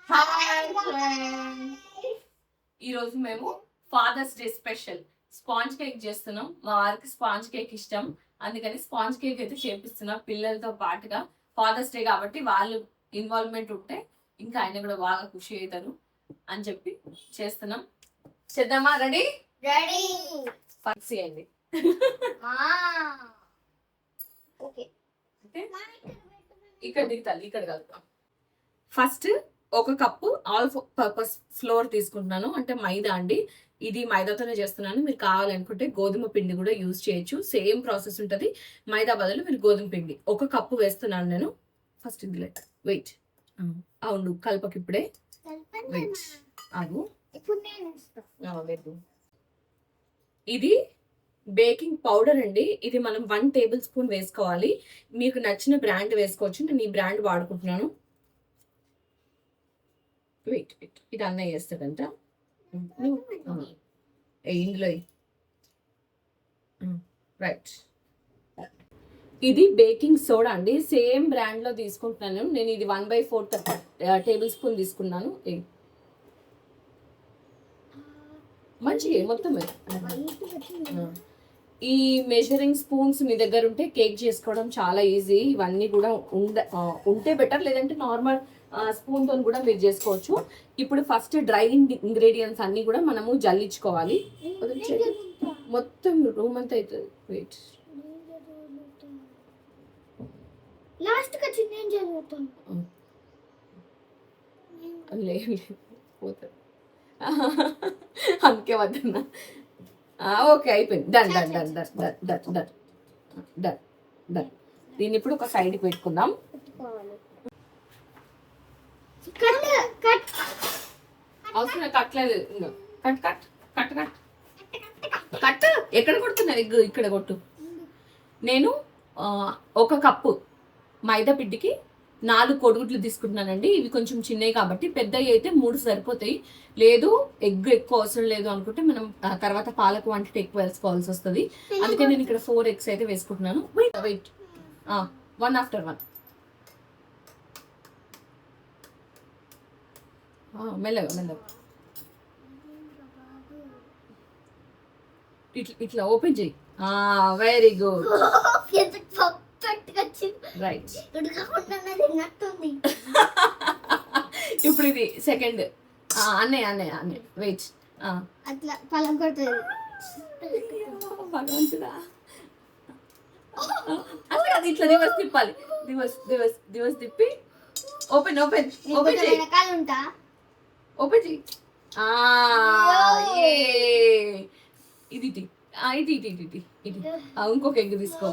Hi friends, ఈరోజు మేము Father's Day special sponge cake చేస్తున్నాం. మా వారికి స్పాంజ్ కేక్ ఇష్టం, అందుకని స్పాంజ్ కేక్ అయితే చేపిస్తున్నాం. పిల్లలతో పాటుగా ఫాదర్స్ డే కాబట్టి వాళ్ళు ఇన్వాల్వ్మెంట్ ఉంటే ఇంకా ఆయన కూడా బాగా ఖుషి అవుతారు అని చెప్పి చేస్తున్నాం. చేద్దామా? రెడీ రెడీ ఫక్స్ చేయండి. ఇక్కడ దిగుతాలి, ఇక్కడ కలుపుతాం. ఫస్ట్ ఒక కప్పు ఆల్ పర్పస్ ఫ్లోర్ తీసుకుంటున్నాను, అంటే మైదా అండి. ఇది మైదాతోనే చేస్తున్నాను. మీరు కావాలనుకుంటే గోధుమ పిండి కూడా యూజ్ చేయొచ్చు, సేమ్ ప్రాసెస్ ఉంటుంది. మైదా బదులు మీరు గోధుమ పిండి ఒక కప్పు వేస్తున్నాను నేను. ఫస్ట్ ఇందులో వెయిట్, అవును కలపకి ఇప్పుడే వెయిట్ ఆగు. ఇది బేకింగ్ పౌడర్ అండి. ఇది మనం 1 టేబుల్ స్పూన్ వేసుకోవాలి. మీకు నచ్చిన బ్రాండ్ వేసుకోవచ్చు, నేను ఈ బ్రాండ్ వాడుకుంటున్నాను. వెయిట్ వెయిట్, ఇది అన్నయ్య చేస్తాడంట. ఇందులో రైట్. ఇది బేకింగ్ సోడా అండి, సేమ్ బ్రాండ్ లో తీసుకుంటున్నాను నేను. ఇది 1/4 టేబుల్ స్పూన్ తీసుకున్నాను. మంచిగా మొత్తం. ఈ మెజరింగ్ స్పూన్స్ మీ దగ్గర ఉంటే కేక్ చేసుకోవడం చాలా ఈజీ. ఇవన్నీ కూడా ఉంటే బెటర్, లేదంటే నార్మల్ స్పూన్ తో కూడా మీరు చేసుకోవచ్చు. ఇప్పుడు ఫస్ట్ డ్రై ఇంగ్రీడియంట్స్ అన్ని కూడా మనము జల్లించుకోవాలి. మొత్తం రూమ్ అంతా అవుతుంది. వెయిట్, లాస్ట్ కి చిన్న జరుగుతుంది. లేదు పోతుంది, అందుకే వద్దన్నా. ఓకే అయిపోయింది. Done done done done done done done done done. దీన్ని ఇప్పుడు ఒక సైడ్కి పెట్టుకుందాం. అవసరం కట్టలేదు. Cut cut cut cut cut. ఎక్కడ కొడుతున్నావు? ఇక్కడ కొట్టు. నేను ఒక కప్పు మైదా పిండికి 4 కోడిగుడ్లు తీసుకుంటున్నానండి. ఇవి కొంచెం చిన్నవి కాబట్టి, పెద్దవి అయితే 3 సరిపోతాయి. లేదు ఎగ్ ఎక్కువ అవసరం లేదు అనుకుంటే మనం తర్వాత పాల క్వాంటిటీ ఎక్కువ వేసుకోవాల్సి వస్తుంది. అందుకే నేను ఇక్కడ 4 ఎగ్స్ అయితే వేసుకుంటున్నాను. Wait wait, 1 after 1. మెల్లగా మెల్లగా ఇట్లా ఓపెన్ చేయి. Very good, right. ఇప్పుడు ఇది సెకండ్. అన్నయ్య అన్నయ్య అన్నయ్య వెయిట్. అట్లా పలం కొడుతుంది. భగవంతుడా, అసలు అది ఇట్లా రివర్స్ తిప్పాలి. రివర్స్ రివర్స్ రివర్స్ తిప్పి ఓపెన్ ఓపెన్ ఓపెన్ చేయి. ఓపెన్ చేయి. ఇది ఇది ఇది ఇది ఇది ఇది. ఇంకొక ఎగ్ తీసుకో.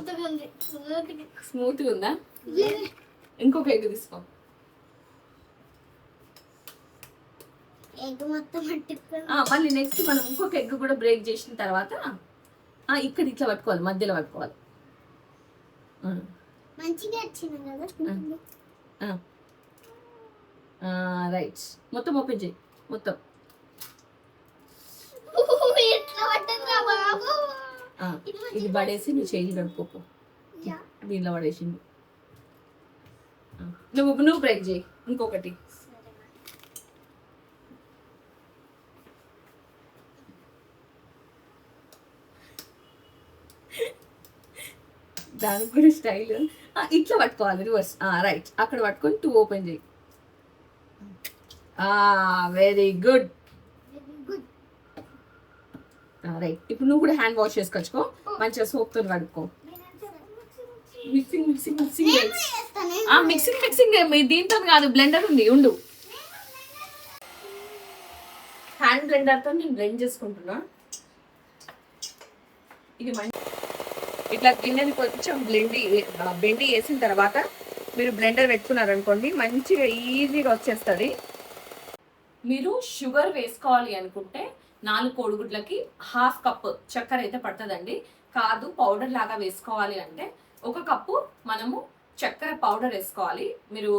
స్మూత్గా ఉందా? ఇంకొక ఎగ్ తీసుకో. మళ్ళీ నెక్స్ట్ మనం ఇంకొక ఎగ్ కూడా బ్రేక్ చేసిన తర్వాత ఇక్కడ ఇట్లా పట్టుకోవాలి, మధ్యలో పట్టుకోవాలి. రైట్. మొత్తం ఓపెన్ చేయి మొత్తం. ఇది పడేసి నువ్వు చేయి కడుక్కోపో. దీనిలో పడేసి నువ్వు బ్రేక్ చేయి ఇంకొకటి. దానికి కూడా స్టైల్ ఇట్లా పట్టుకోవాలి, రివర్స్. రైట్, అక్కడ పట్టుకొని 2 ఓపెన్ చేయి. Very good, right. ఇప్పుడు నువ్వు కూడా హ్యాండ్ వాష్ చేసుకొచ్చుకో, మంచిగా సోప్తో కడుక్కో. Mixing mixing mixing mixing mixing దీంతో కాదు, బ్లెండర్ ఉంది ఉండు. హ్యాండ్ బ్లెండర్తో నేను బ్లెండ్ చేసుకుంటున్నా. ఇది మంచి ఇట్లా గిన్నెని కొంచెం బెండి వేసిన తర్వాత మీరు బ్లెండర్ పెట్టుకున్నారనుకోండి, మంచిగా ఈజీగా వచ్చేస్తుంది. మీరు షుగర్ వేసుకోవాలి అనుకుంటే 4 కోడిగుడ్లకి 1/2 కప్పు చక్కెర అయితే పడుతుందండి. కాదు పౌడర్ లాగా వేసుకోవాలి అంటే 1 కప్పు మనము చక్కెర పౌడర్ వేసుకోవాలి. మీరు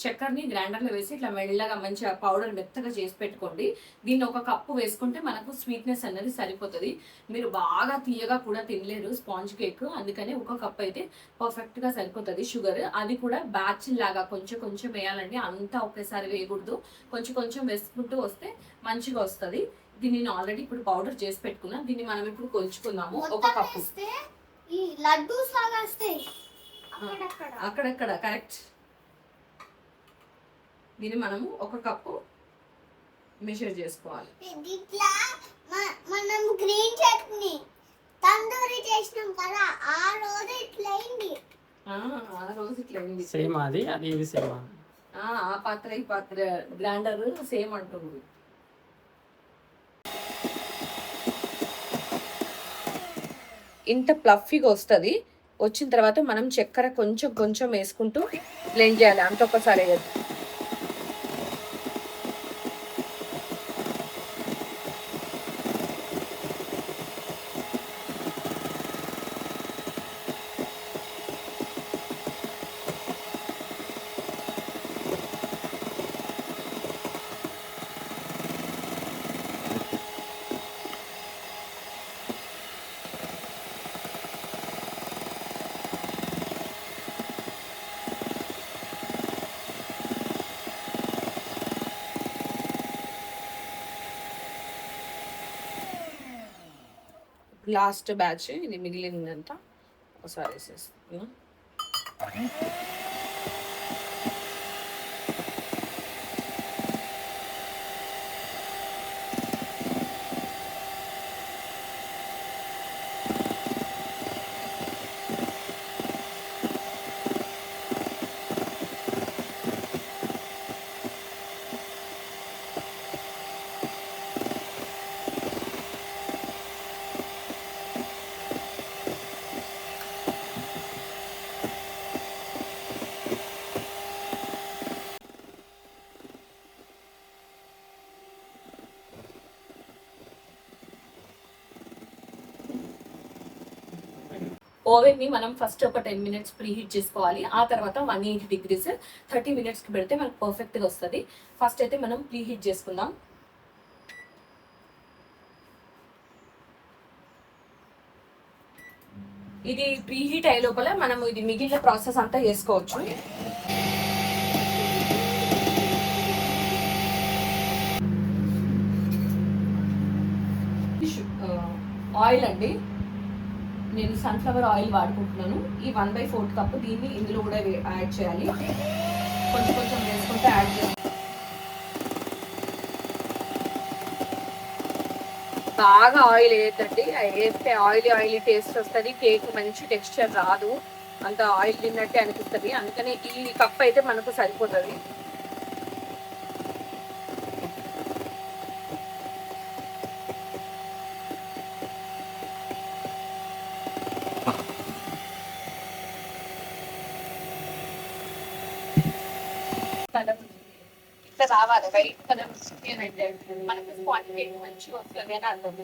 చక్కెరని గ్రైండర్లో వేసి ఇట్లా మెల్లగా మంచిగా పౌడర్ మెత్తగా చేసి పెట్టుకోండి. దీన్ని ఒక కప్పు వేసుకుంటే మనకు స్వీట్నెస్ అనేది సరిపోతుంది. మీరు బాగా తీయగా కూడా తినలేరు స్పాంజ్ కేక్, అందుకని ఒక కప్ అయితే పర్ఫెక్ట్గా సరిపోతుంది షుగర్. అది కూడా బ్యాచ్ లాగా కొంచెం కొంచెం వేయాలండి, అంతా ఒకేసారి వేయకూడదు. కొంచెం కొంచెం వేసుకుంటూ వస్తే మంచిగా వస్తుంది. దీన్ని నేను ఆల్రెడీ ఇప్పుడు పౌడర్ చేసి పెట్టుకున్నా. దీన్ని మనం ఇప్పుడు కొలుచుకుందాము. ఒక కప్పు ఈ లడ్డూస్ లాగా వస్తాయి అక్కడక్కడ కరెక్ట్. దీన్ని మనము ఒక కప్పు మెజర్ చేసుకోవాలి. ఇట్లా మనం గ్రీన్ చట్నీ తందూరి చేసినాం కదా, ఆ రోజు ఇట్లా అయింది. ఆ రోజు ఇట్లా అయింది. సేమ్ అది ఇది సేమ్. ఆ పాత్ర ఈ పాత్ర గ్రైండర్ సేమ్ అంటుంది. ఇంత ప్లఫీగా వస్తుంది. వచ్చిన తర్వాత మనం చక్కెర కొంచెం కొంచెం వేసుకుంటూ బ్లెండ్ చేయాలి, అంత ఒక్కసారి వేయద్దు. లాస్ట్ బ్యాచ్ ఇది మిగిలిందంతా ఒకసారి వేసేస్తున్నా. ఓవెన్ ని మనం ఫస్ట్ ఒక 10 minutes ప్రీ హీట్ చేసుకోవాలి. ఆ తర్వాత 180 degrees 30 minutes కి పెడితే మనకు పర్ఫెక్ట్ గా వస్తుంది. ఫస్ట్ అయితే మనం ప్రీ హీట్ చేసుకుందాం. ఇది ప్రీ హీట్ అయ్యే లోపల మనం ఇది మిగిలిన ప్రాసెస్ అంతా చేసుకోవచ్చు. ఆయిల్ అండి, నేను సన్ఫ్లవర్ ఆయిల్ వాడుకుంటున్నాను. ఈ 1/4 కప్పు దీన్ని ఇందులో కూడా యాడ్ చేయాలి. కొంచెం కొంచెం వేసుకుంటే యాడ్ చేయాలి. బాగా ఆయిల్ వేయద్దండి, వేస్తే ఆయిలీ టేస్ట్ వస్తుంది, కేక్ మంచి టెక్స్చర్ రాదు, అంత ఆయిల్ తిన్నట్టే అనిపిస్తుంది. అందుకని ఈ కప్ అయితే మనకు సరిపోతుంది. ఇట్లా రావాలి వైట్ కలర్ మనకు క్వాంటిటీ మంచిగా వస్తుంది అని అర్థం.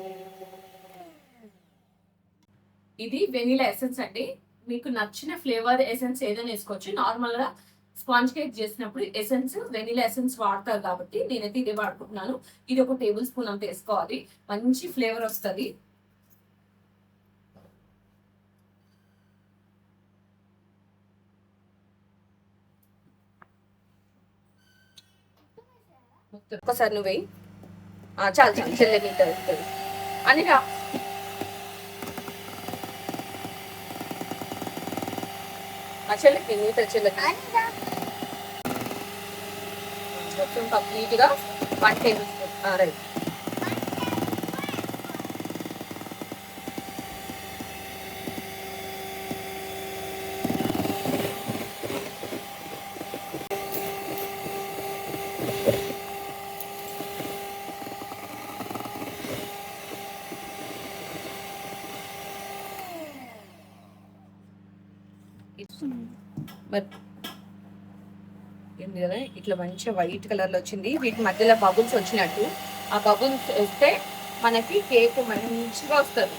ఇది వెనిలా ఎసెన్స్ అండి, మీకు నచ్చిన ఫ్లేవర్ ఎసెన్స్ ఏదైనా వేసుకోవచ్చు. నార్మల్ గా స్పాంజ్ కేక్ చేసినప్పుడు ఎసెన్స్ వెనిలా ఎసెన్స్ వాడతారు కాబట్టి నేనైతే ఇదే వాడుకుంటున్నాను. ఇది ఒక 1 tablespoon అంత వేసుకోవాలి, మంచి ఫ్లేవర్ వస్తుంది. ఒకసారి నువ్వు వేయి, చాలు చాలు చెల్లె అని రా. చెల్లెకి మిగతా చెల్లెకి మొత్తం కంప్లీట్ గా 1 tablespoon. రైట్, ఏంది కదా ఇట్లా మంచిగా వైట్ కలర్ లో వచ్చింది. వీటి మధ్యలో బబుల్స్ వచ్చినట్టు, ఆ బబుల్స్ వస్తే మనకి కేక్ మంచిగా వస్తుంది.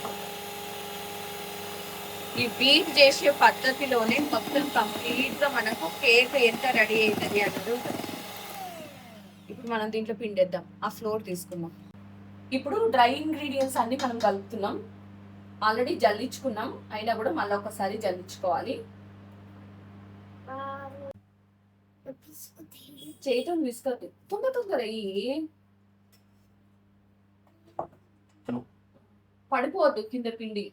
ఈ బీట్ చేసే పద్ధతిలోనే మొత్తం కంప్లీట్ గా మనకు కేక్ ఎంత రెడీ అవుతుంది అన్నది ఉంటుంది. ఇప్పుడు మనం దీంట్లో పిండేద్దాం. ఆ ఫ్లోర్ తీసుకుందాం. ఇప్పుడు డ్రై ఇంగ్రీడియంట్స్ అన్ని మనం కలుపుతున్నాం. ఆల్రెడీ జల్లించుకున్నాం, అయినా కూడా మళ్ళీ ఒకసారి జల్లించుకోవాలి. చేతులు విసుకొద్దు, తొందర పడిపోవద్దు కింద పిండి.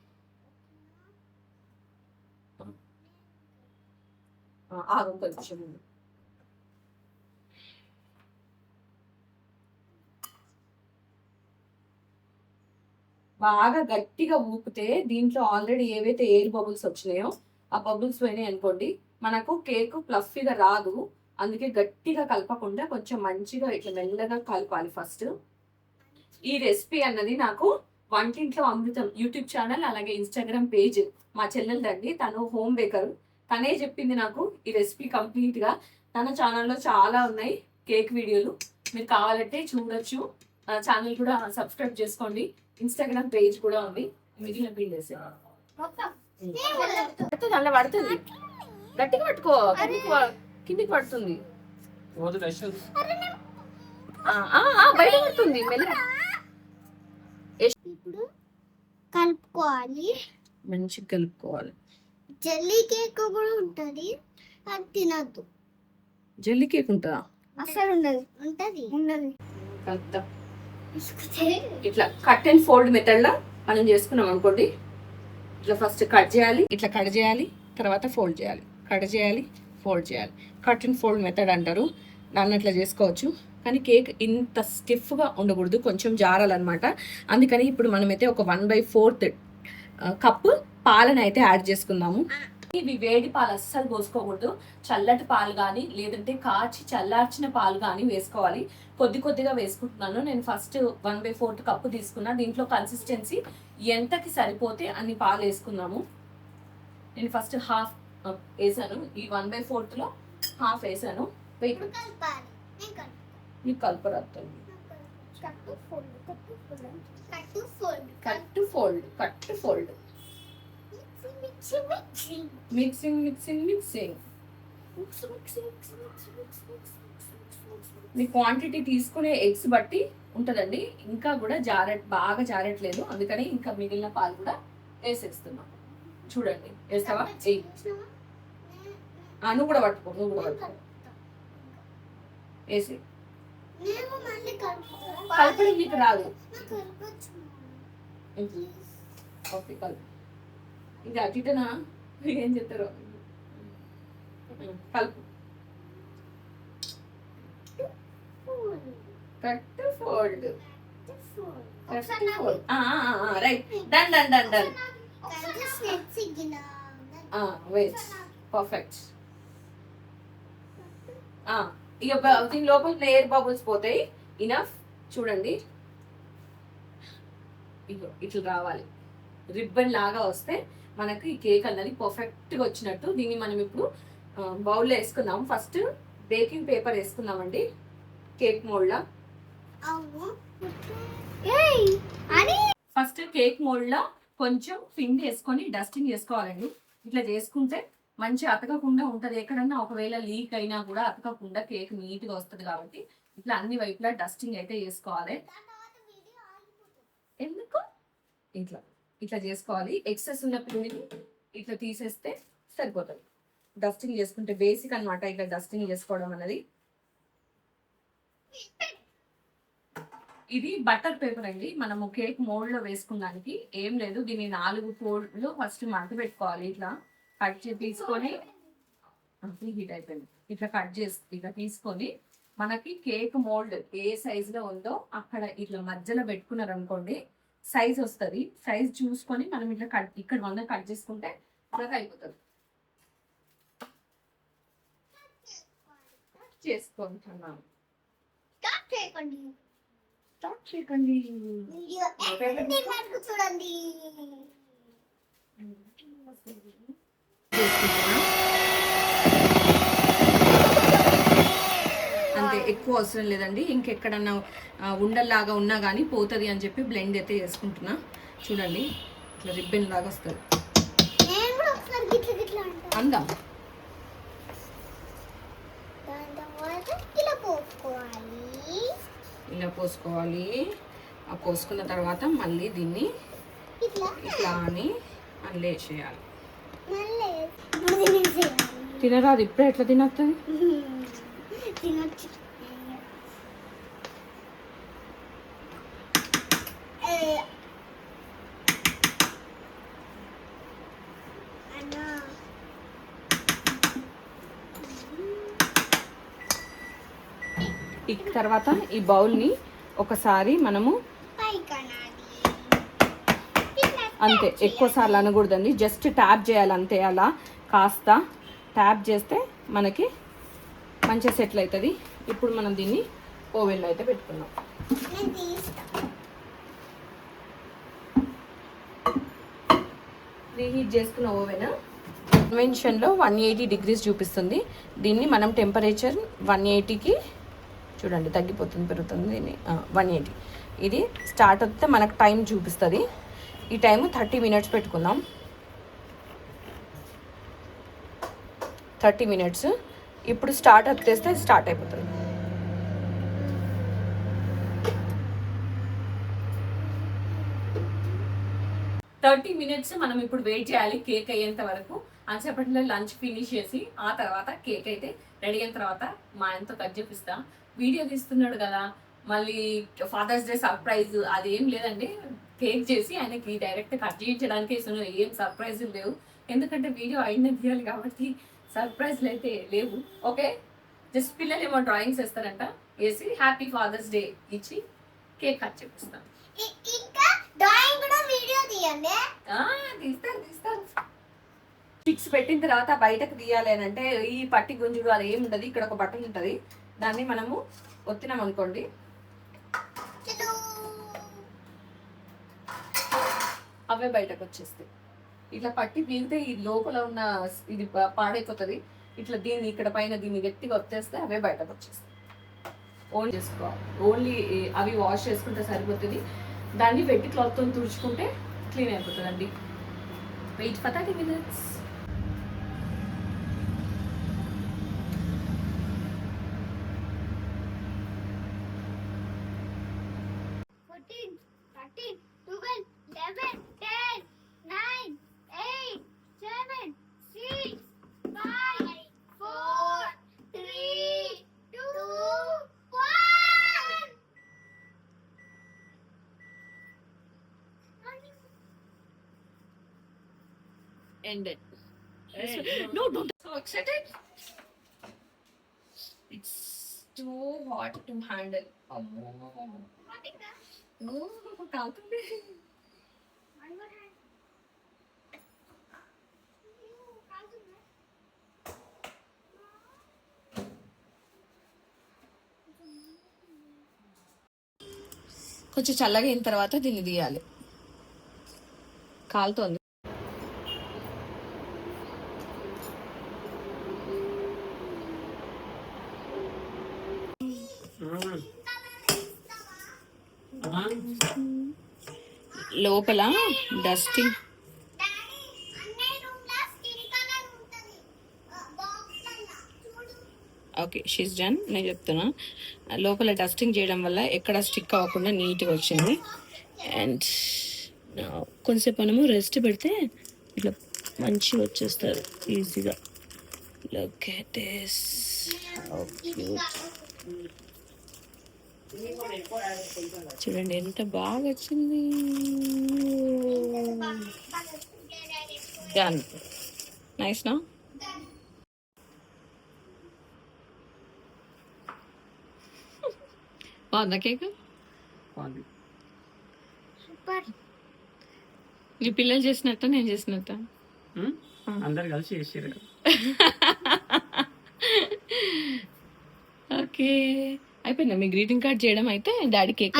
ఆగు కొంచెం. బాగా గట్టిగా ఊపితే దీంట్లో ఆల్రెడీ ఏవైతే ఎయిర్ బబుల్స్ వచ్చినాయో ఆ బబుల్స్ పోయినాయి అనుకోండి, మనకు కేక్ ఫ్లఫీగా రాదు. అందుకే గట్టిగా కలపకుండా కొంచెం మంచిగా ఇట్లా మెల్లగా కలపాలి ఫస్ట్. ఈ రెసిపీ అన్నది నాకు వంటింట్లో అమృతం యూట్యూబ్ ఛానల్ అలాగే ఇన్స్టాగ్రామ్ పేజ్ మా చెల్లెలదండి. తను హోమ్ బేకర్, తనే చెప్పింది నాకు ఈ రెసిపీ కంప్లీట్ గా. తన ఛానల్లో చాలా ఉన్నాయి కేక్ వీడియోలు, మీరు కావాలంటే చూడొచ్చు. ఛానల్ కూడా సబ్స్క్రైబ్ చేసుకోండి. ఇన్స్టాగ్రామ్ పేజ్ కూడా ఉంది. మిగిలిన పిండేసి అలా పడుతుంది, గట్టిగా పట్టుకో, కిందికి పడుతుంది, బయట పడుతుంది. ఇప్పుడు కలుపుకోవాలి, మంచిగా కలుపుకోవాలి. జెల్లీ కేక్ కూడా ఉంటది, అది తినద్దు. జెల్లీ కేక్ ఉంటుందా? అసలు ఉండదు. ఉండదు. కలుపుతా. ఇట్లా కట్ అండ్ ఫోల్డ్ మెథడ్ లో మనం చేసుకున్నాం అనుకోండి. ఇట్లా ఫస్ట్ కట్ చేయాలి, ఇట్లా కట్ చేయాలి, తర్వాత ఫోల్డ్ చేయాలి, కట్ చేయాలి, ఫోల్డ్ చేయాలి. కట్ అండ్ ఫోల్డ్ మెథడ్ అంటారు. దాన్ని అట్లా చేసుకోవచ్చు. కానీ కేక్ ఇంత స్టిఫ్గా ఉండకూడదు, కొంచెం జారాలన్నమాట. అందుకని ఇప్పుడు మనమైతే ఒక 1/4 కప్పు పాలను అయితే యాడ్ చేసుకుందాము. ఇవి వేడి పాలు అస్సలు పోసుకోకూడదు. చల్లటి పాలు కానీ లేదంటే కాచి చల్లార్చిన పాలు కానీ వేసుకోవాలి. కొద్దిగా వేసుకుంటున్నాను నేను. ఫస్ట్ 1/4 కప్పు తీసుకున్నా. దీంట్లో కన్సిస్టెన్సీ ఎంతకి సరిపోతే అన్ని పాలు వేసుకున్నాము. నేను ఫస్ట్ హాఫ్ వేసాను, ఈ 1/4లో హాఫ్ వేసాను. మీకు కలపరాదు. Cut fold mixing. మీ క్వాంటిటీ తీసుకునే ఎగ్స్ బట్టి ఉంటుందండి. ఇంకా కూడా బాగా జారట్లేదు, అందుకని ఇంకా మిగిలిన పాలు కూడా వేసేస్తున్నాం. చూడండి, వేస్తావా? నువ్వు కూడా పట్టుకో వేసి. కలపడం నీకు రాదు. ఓకే, కలుపు. ఇంకా అటునా ఏం చెప్తారో కలుపు. Cut fold right. Done. Wait, perfect. ఇక దీని లోపల ఎయిర్ బబుల్స్ పోతాయి. ఇనఫ్. చూడండి, ఇట్లా రావాలి, రిబ్బన్ లాగా వస్తే మనకు ఈ కేక్ అన్నది పర్ఫెక్ట్గా వచ్చినట్టు. దీన్ని మనం ఇప్పుడు బౌల్లో వేసుకుందాం. ఫస్ట్ బేకింగ్ పేపర్ వేసుకుందామండి కేక్ మోల్డ్లో. ఫస్ట్ కేక్ మోల్డ్లో కొంచెం పిండి వేసుకొని డస్టింగ్ చేసుకోవాలండి. ఇట్లా చేసుకుంటే మంచి అతకకుండా ఉంటుంది. ఎక్కడన్నా ఒకవేళ లీక్ అయినా కూడా అతకకుండా కేక్ నీట్గా వస్తుంది. కాబట్టి ఇట్లా అన్ని వైపులా డస్టింగ్ అయితే చేసుకోవాలి. ఎందుకు ఇట్లా చేసుకోవాలి. ఎక్సెస్ ఉన్న పిండిని ఇట్లా తీసేస్తే సరిపోతుంది. డస్టింగ్ చేసుకుంటే బేసిక్ అన్నమాట ఇట్లా డస్టింగ్ చేసుకోవడం అనేది. ఇది బటర్ పేపర్ అండి. మనము కేక్ మోల్డ్లో వేసుకున్నానికి ఏం లేదు. దీన్ని 4 ఫోల్డ్లు ఫస్ట్ మడత పెట్టుకోవాలి. ఇట్లా కట్ చేసి తీసుకొని హీట్ అయిపోయింది. ఇట్లా తీసుకొని మనకి కేక్ మోల్డ్ ఏ సైజులో ఉందో అక్కడ ఇట్లా మధ్యలో పెట్టుకున్నారు అనుకోండి, సైజ్ వస్తుంది. సైజ్ చూసుకొని మనం ఇట్లా ఇక్కడ కట్ చేసుకుంటే అలాగే అయిపోతుంది. చేసుకుంటున్నాను. స్టార్ట్ చేయకండి. చూడండి, అంతే, ఎక్కువ అవసరం లేదండి. ఇంకెక్కడన్నా ఉండల్లాగా ఉన్నా కానీ పోతుంది అని చెప్పి బ్లెండ్ అయితే చేసుకుంటున్నా. చూడండి, ఇట్లా రిబ్బన్ లాగా వస్తుంది. నేను అందాం. దాని తర్వాత ఇలా పోసుకోవాలి. ఇలా పోసుకోవాలి. ఆ పోసుకున్న తర్వాత మళ్ళీ దీన్ని ఇట్లా అని మళ్ళీ వేసేయాలి. మళ్ళీ ఇప్పుడు తినేసేయాలి. తినరాదు, ఇప్పుడే ఎట్లా తినొస్తుంది? తినొచ్చు. తర్వాత ఈ బౌల్ని ఒకసారి మనము అంతే, ఎక్కువ సార్లు అనకూడదండి, జస్ట్ ట్యాప్ చేయాలి అంతే. అలా కాస్త ట్యాప్ చేస్తే మనకి మంచిగా సెటిల్ అవుతుంది. ఇప్పుడు మనం దీన్ని ఓవెన్లో అయితే పెట్టుకున్నాం. ప్రీహీట్ చేసుకున్న ఓవెన్ కన్వెన్షన్లో 180 degrees చూపిస్తుంది. దీన్ని మనం టెంపరేచర్ 180కి చూడండి తగ్గిపోతుంది, పెరుగుతుంది. దీన్ని 180 ఇది స్టార్ట్ వస్తే మనకు టైం చూపిస్తుంది. ఈ టైము 30 minutes పెట్టుకుందాం. 30 minutes. ఇప్పుడు స్టార్ట్ వచ్చేస్తే స్టార్ట్ అయిపోతుంది. minutes మనం ఇప్పుడు వెయిట్ చేయాలి కేక్ అయ్యేంత వరకు. అంతసేపట్లో లంచ్ ఫినిష్ చేసి ఆ తర్వాత కేక్ అయితే రెడీ అయిన తర్వాత మా ఆయనతో కట్ చేపిస్తా. వీడియో తీస్తున్నాడు కదా, మళ్ళీ ఫాదర్స్ డే సర్ప్రైజ్ అదేం లేదండి. కేక్ చేసి ఆయనకి డైరెక్ట్ కట్ చేయించడానికి ఇస్తున్నాను. ఏం సర్ప్రైజులు లేవు, ఎందుకంటే వీడియో అయినా తీయాలి కాబట్టి సర్ప్రైజ్లు అయితే లేవు. ఓకే, జస్ట్ పిల్లలు ఏమో డ్రాయింగ్స్ వేస్తారంట, వేసి హ్యాపీ ఫాదర్స్ డే ఇచ్చి కేక్ కట్ చేపిస్తాను. తీస్తాను. స్టిక్స్ పెట్టిన తర్వాత బయటకు తీయాలి అని అంటే ఈ పట్టి గుంజుడు అది ఏమి ఉండదు. ఇక్కడ ఒక బటన్ ఉంటుంది, దాన్ని మనము ఒత్తినాం అనుకోండి, అవే బయటకు వచ్చేస్తాయి. ఇట్లా పట్టి పీగితే ఈ లోపల ఉన్న ఇది పాడైపోతుంది. ఇట్లా దీన్ని ఇక్కడ పైన దీన్ని గట్టిగా వచ్చేస్తే అవే బయటకు వచ్చేస్తాయి. ఓన్లీ చేసుకోవాలి, ఓన్లీ అవి వాష్ చేసుకుంటే సరిపోతుంది. దాన్ని వెట్టి క్లాత్తో తుడుచుకుంటే క్లీన్ అయిపోతుందండి. Wait for 30 minutes. Ended. No, don't. So excited. It's too hot to handle. Oh, కాలుతుంది. కొంచెం చల్లగా అయిన తర్వాత దీన్ని తీయాలి. కాలుతోంది. లోపల డస్టింగ్. Okay, she's done. నేను చెప్తున్నా, లోపల డస్టింగ్ చేయడం వల్ల ఎక్కడ స్టిక్ అవ్వకుండా నీట్గా వచ్చింది. అండ్ కొంచెంసేపు మనము రెస్ట్ పెడితే ఇట్లా మంచిగా వచ్చేస్తారు ఈజీగా. Look at this, how cute. చూడండి ఎంత బాగా వచ్చింది. డన్. నైస్ నా? బాగుందా కేక్? ఈ పిల్లలు చేసినట్ట నేను చేసినట్ట? అందరు కలిసి చేసారు. ఓకే, అయిపోయిందా మీ గ్రీటింగ్ కార్డ్ చేయడం? అయితే డాడీ కేక్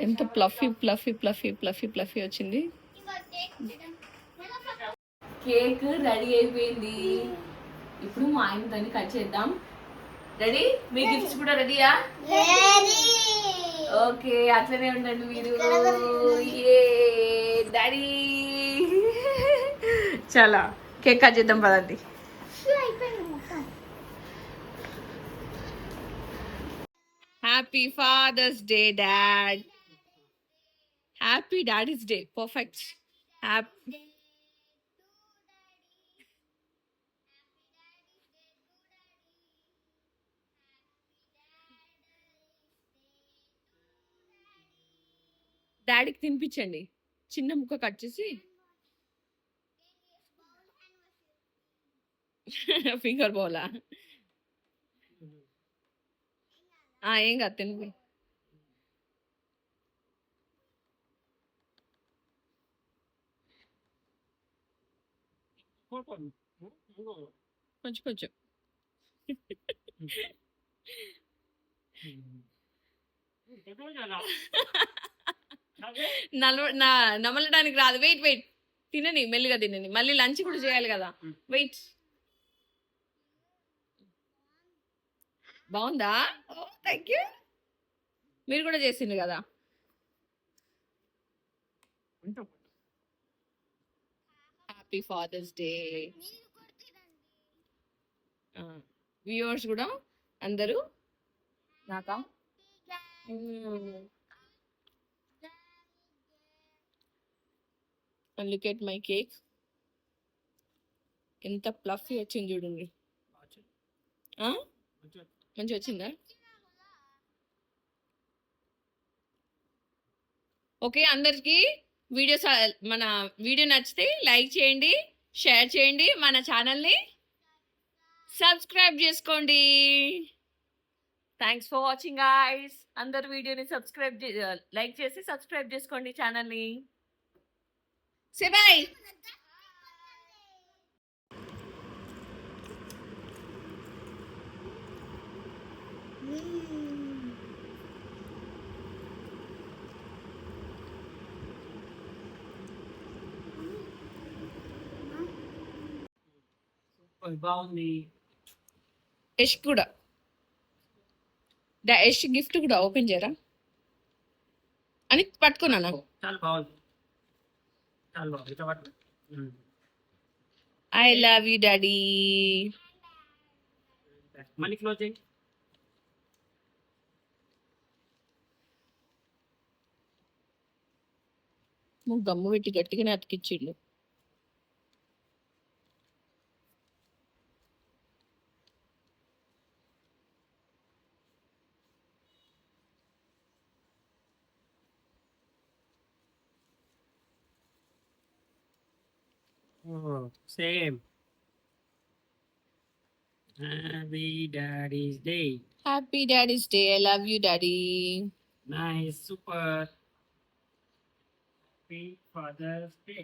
ఎంత fluffy fluffy fluffy fluffy fluffy వచ్చింది. కేక్ రెడీ అయిపోయింది. ఇప్పుడు మా ఆయన దాన్ని కట్ చేద్దాం. రెడీ? మీ గిఫ్ట్స్ కూడా రెడీయా? ఓకే, అట్లనే ఉండండి మీరు. ఏ డాడీ చాలా కేక్ కట్ చేద్దాం పదండి. అయిపోయింది మొత్తం. Happy Father's Day dad. Happy daddy's day. Perfect. Happy డాడీకి తినిపించండి. చిన్న ముక్క కట్ చేసి ఫింగర్ బౌలా ఏం కాదు తినిపి. కొంచెం కొంచెం నమలడానికి రాదు. వెయిట్ వెయిట్ తినని మెల్లిగా తినని. మళ్ళీ లంచ్ కూడా చేయాలి కదా. వెయిట్. బాగుందా? Thank you. మీరు కూడా చేసిండ్రు కదా. Happy Father's day. వ్యూవర్స్ కూడా అందరూ నాకా లుక్ ఎట్ మై కేక్. ఎంత ప్లఫీ వచ్చింది చూడండి. మంచిగా వచ్చిందా? ఓకే, అందరికి మన వీడియో నచ్చితే లైక్ చేయండి, షేర్ చేయండి, మన ఛానల్ని సబ్స్క్రైబ్ చేసుకోండి. Thanks for watching guys. అందరు వీడియోని లైక్ చేసి సబ్స్క్రైబ్ చేసుకోండి ఛానల్ని. Say bye. బాగుంది. యష్ కూడా యష్ గిఫ్ట్ కూడా ఓపెన్ చేయరా అని పట్టుకున్నాను. చాలా బాగుంది. చాలా బాగుంది. ఇట్లా పట్టు. I love you daddy. మళ్ళీ క్లోజ్ చేయి. గమ్ము పెట్టి గట్టిగానే అతికిచ్చిండు. Oh, same. Happy Daddy's Day. Happy daddy's day. I love you daddy. Nice, super. Happy Father's Day.